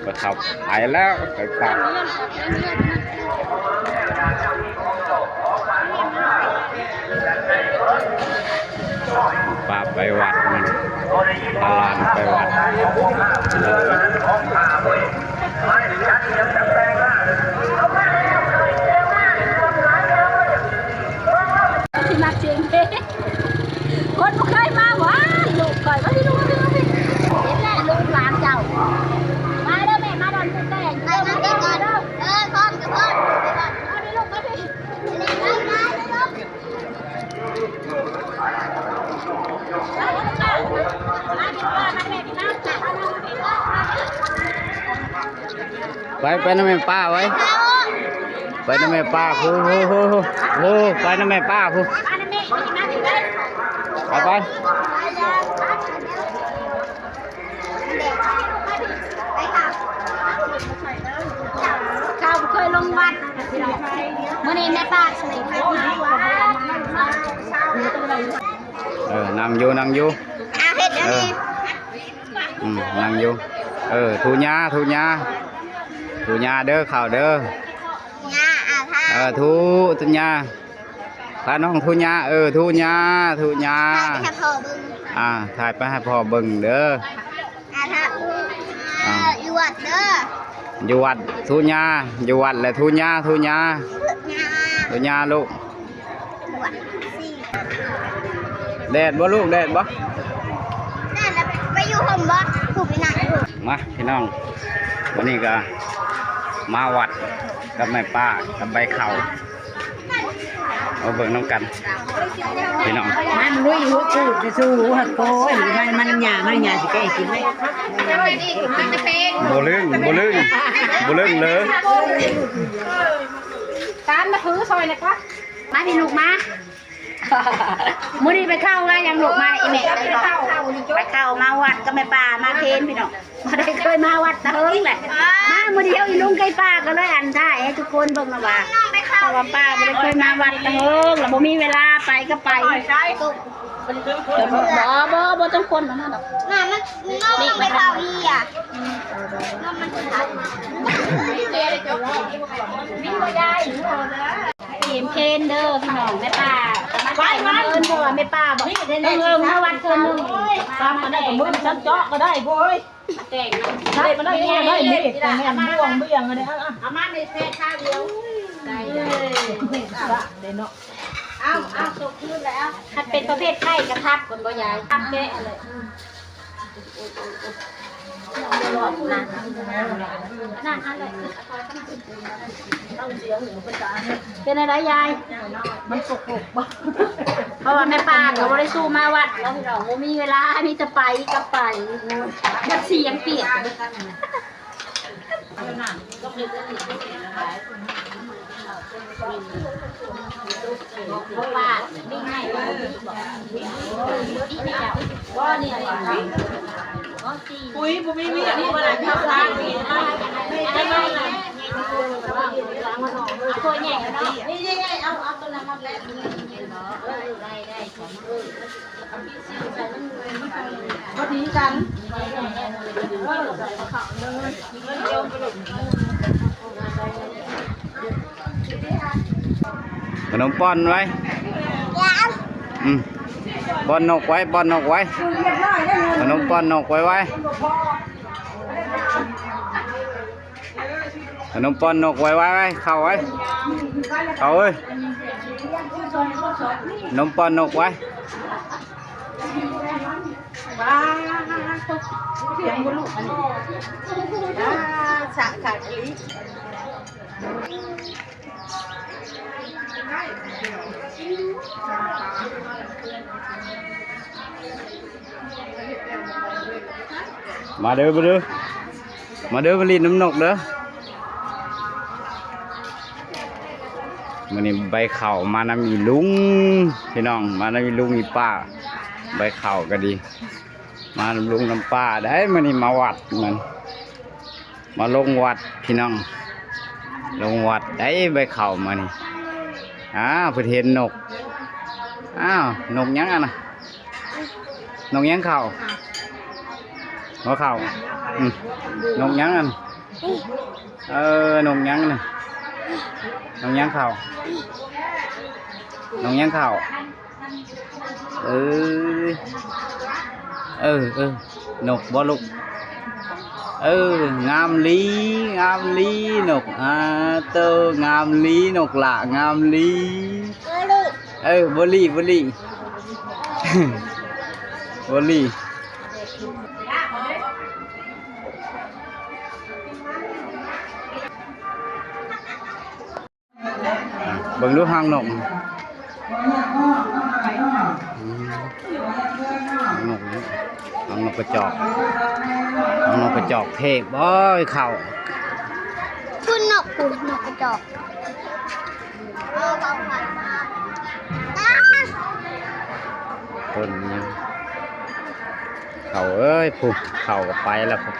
ไปขับไปแล้วไปขับป้าไปวัดมันตลาดไปวัดที่นักเชียงเคนบ่เคยมาหวะลูกก่อยว่าที่ลูกเห็นแหละลูกหลานเจ้ามาเด้อแม่มาดอนแต่งไปมาเด้อก่อนเด้อพร้อมกับพ่อไปก่อนเอาดิลูกมาดิไปน้ำแม่ป้าไว้ไปน้ำแม่ป้าพูไปน้ำแม่ป้าพูไปข้าวเคยลงวัดเมื่อนี้แม่ป้าสนิทนั่งอยู่อาเฮ็ดอันนี้นั่งอยู่ทูญาเด้อข่าวเด้อทูญาพาน้องทูญาทูญาถ่ายไปให้พ่อเบิ่งเด้ออยู่วัดเด้ออยู่วัดทูญาอยู่วัดและทูญาลูกแดดบ่ลูกแดดบ่ไปอยู่ห่มบ่ถูกไปไหนมาพี่น้องวันนี้ก็มาวัดกับแม่ป้ากับใบเข่าเอาเบิ่งน้ำกันพี่น้องมันลุยหัวกูจะสู้หัวโอยมันหยาสิแกกินไหมบ่ลึงเลยตามมาถือซอยเลยครับมาพี่ลูกมามื้อนี้ไปเข้าแล้วยังลูกมาอีแม่ไปเข้ามาวัดก็ไม่ป่ามาเพนพี่น้องมาได้เคยมาวัดตะเฮิงแหละมามื้อเดียวอีลุงไก่ป้าก็เลยอันท่ายให้ทุกคนเบิ่งนะว่าเพราะว่าป้าไม่ได้เคยมาวัดตะเฮิงแล้วบ่มีเวลาไปก็ไปบ่ต้องคนนั่นดอกนี่ไม่เข้าอีอ่ะมันทันวิ่งบ่ได้เข็มเพนเด้อพี่น้องแม่ป้าไปมาเอิ้นบ่แม่ป้าบอกมาวัดเพิ่นนึงตามมาได้กับมือฉันเจาะก็ได้โว้ยแต่งได้มาได้ได้มีดแต่แม่ม่วงเบี้ยงอะไรเอามาในแค่ข้าวเดียวได้เนาะเอาตกคืนแล้วถ้าเป็นประเภทไข่กระทับคนบ่ใหญ่ทับแกะเลยนั่นอะไรเป็นอะไรยายมันปกเพราะว่าแม่ป้าก็บ่ได้สู้มาวัดแล้วพี่น้องบ่มีเวลามีจะไปก็ไปจะเสียงเปียกป้าวิ่งให้บอกนี่ปุ้ยบุ้มีมีอันนี้อะไรข้าวร้านมีไม่ตัวใหญ่เนาะนี่เอาตัวนั้นมาแบบนี้ได้พอดีกันขนมป้อนไว้ป้อนนกไว้ขนมป้อนนกไว้ขนมป้อนนกไว้เข้าเอ้ยขนมป้อนนกไว้เสียงบุลุอันนี้สะลิมาเด้อไปลินน้ำนกเด้อมันนี่ใบเข่ามานำอีลุงพี่น้องมานำอีลุงอีป้าใบเข่าก็ดีมาลุงน้ำป้าได้มันนี่มาวัดมันมาลงวัดพี่น้องลงวัดได้ใบเข่ามานี่เพื่อเห็นนกนกยังนะนกยังเข่าหัวเข่านกยัง นงยังน่ะนงยังเข่าเออนกบ่ลูกงามลีนกเตองามลีนกละงามลีบลีบลีเบิ่งดูหางนกนกกระจอกเทพบ่อยเข่า คุณนกกระจอกต้นนี้เขาเอ้ยผูกเข่าไปแล้วผูก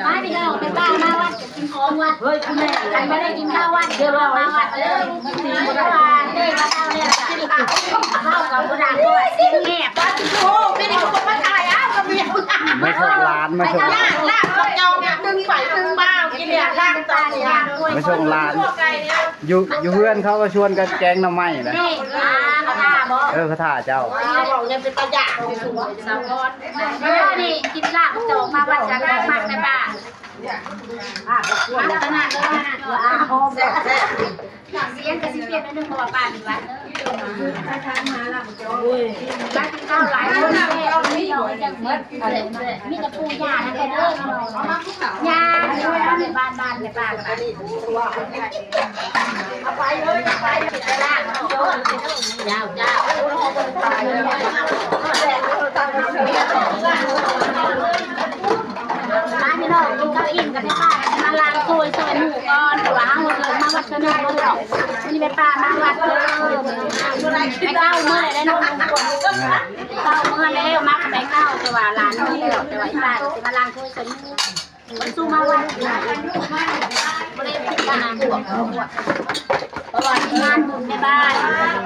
มาพี่น้องไปบ้านมาวัดกินของวัดเฮ้ยคุณแม่ใครไม่ได้กินข้าววัดเดี๋ยวเรามาวัดเลยสีโบราณเด็กมาเท่าเนี่ยกินข้าวกับโบราณด้วยเสียงแหบวัดโอ้ไม่ได้คนมาถ่ายอ้าวกับเมียไม่ชงร้านไม่ชงร้าน ลากกับเจ้าเนี่ยดึงไปดึงมากินเนี่ยลากตาเนี่ยไม่ชงร้านอยู่เพื่อนเขาก็ชวนกันแกงน้ำไหม้นะ นี่เขาท่าบอก เขาท่าเจ้า บอกยังเป็นประหยัดสูงสาวก้อนนี่กินลาบโจมาวัดจากลาบมากในบ้านขนาดเลยหอมแซ่บเสียงกระซิบเปลี่ยนไปนึงเพราะว่าบ้านเป็นวัดบ้านกินข้าวหลายคนไม่หน่อยจังเมื่อมีแต่ปูยานะแค่เด้อยาในบ้านในบ้านเอาไปเลยไปปิดตลาดยาวมาพี่น้องกินข้าวอิ่มกันให้ป้ามาล้างถ้วยหมูก่อนหัวห้างหมดเลยมาวัดสนุกเลยหรอกวันนี้ไปป้ามาวัดเลยไปเข้าเมื่อไรได้น้องเข้าเมื่อแล้วมาไปเข้าแต่ว่าร้านนี้แล้วแต่ว่าป้าจะมาล้างถ้วยหมูมันสู้มาวัดไม่ได้เป็นบ้านบวกเพราะว่างานบุญในบ้าน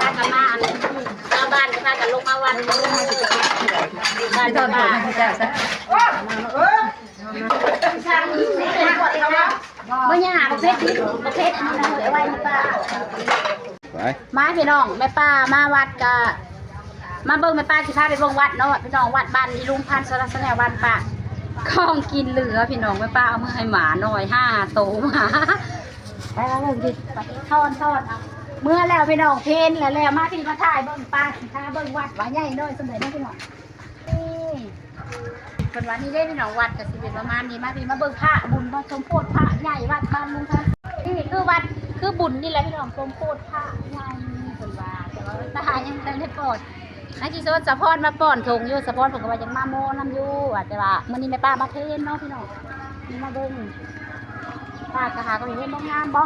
พากันมาอะไรชาวบ้านก็พากันลงมาวัดบ้านบ้านบ่ยาประเภทนี้ประเภทนี้นะเหลือไว้ป้ามาพี่น้องแม่ป้ามาวัดก็มาเบิ่งแม่ป้าสิพาไปเบิ่งวัดเนาะพี่น้องวัดบ้านอีลุงพันธุ์สระแสนวัดป้าของกินเหลือพี่น้องแม่ป้าเอามาให้หมาหน่อย5 โตหมาไปแล้วเลยดิทอนเอาเมื่อแล้วพี่น้องเพนแล้วมาที่มาถ่ายเบิ่งป้าสิพาเบิ่งวัดว่าใหญ่น้อยสมัยนั้นพี่น้องเป็นวันนี้ได้พี่น้องวัดกับสิบเอ็ดประมาณนี้มาพี่มาเบิ่งพระบุญมาชมโพธิพระใหญ่วัดบ้านลุงค่ะนี่คือวัดคือบุญนี่แหละพี่น้องชมโพธิพระใหญ่เป็นว่าแต่ว่าทหารยังไม่ได้ปอดนักกีฬาสะพอนมาป้อนทงอยู่สะพอนผมก็ว่ายังมาโมน้ำอยู่แต่ว่ามื้อนี้แม่ป้ามาเทนเนาะพี่น้องนี่มาเบิ่งป้ากระหาก็เห็นงามบ่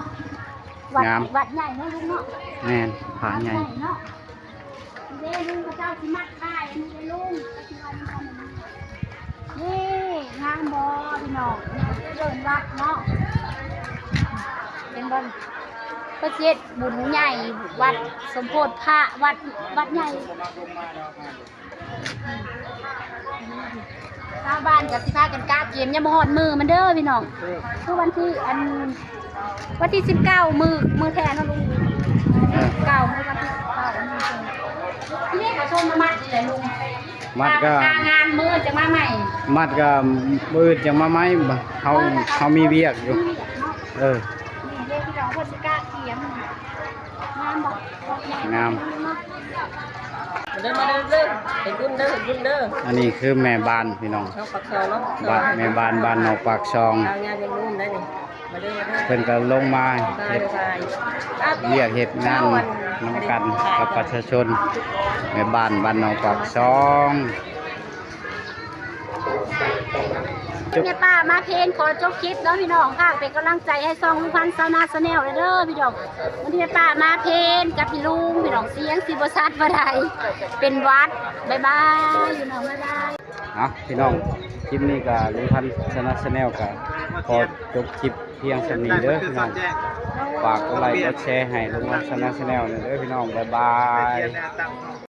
วัดใหญ่เนาะลุงเนาะแน่นผาใหญ่เนาะเด้ลุงพระเจ้าสิมัดได้อันนี้ลุงนี่งามบอพี่น้องนี่เดินวัดเนาะเป็นบอลประเทศบุญใหญ่วัดสมโพธิพระวัดใหญ่ชาวบ้านกับสิพากันกาเกมยามหอดมือมันเด้อพี่น้องคือวันที่19มือแทนนะลุง9มือวันที่19นี่เขาชมมามัดเลยลุงมัดก็งานมืดจะมาใหม่มัดก็มืดจะมาไหมเขามีเวียกอยู่เรียกพี่น้องคนสิกล้าเขียมงามบอกงามเห็นบุญเด้ออันนี้คือแม่บ้านพี่น้องบ้านแม่บ้านนอกปากซองเพิ่นก็ลงมาเฮ็ดเรียกเฮ็ดงานนำกันกับประชาชนแม่บ้านนอกปากซองแม่ป้ามาเพนขอจบคลิปเนาะพี่น้องค่ะเป็นกำลังใจให้ซองลุงพันธุ์ชาวนาชาแนลเด้อพี่น้องวันนี้แม่ป้ามาเพนกับพี่ลุงพี่น้องเสียงสิบ่ชัดบ่ได้เป็นวัดบ๊ายบายพี่น้องบ๊ายบายพี่น้องคลิปนี้ก็ลุงพันธุ์ชาวนาชาแนลก็ขอจบคลิป พียงสำนีเด้อพี่น้องฝากกดไลค์กดแชร์ให้ลุงวัฒนาชาแนลเด้อพี่น้องบ๊ายบาย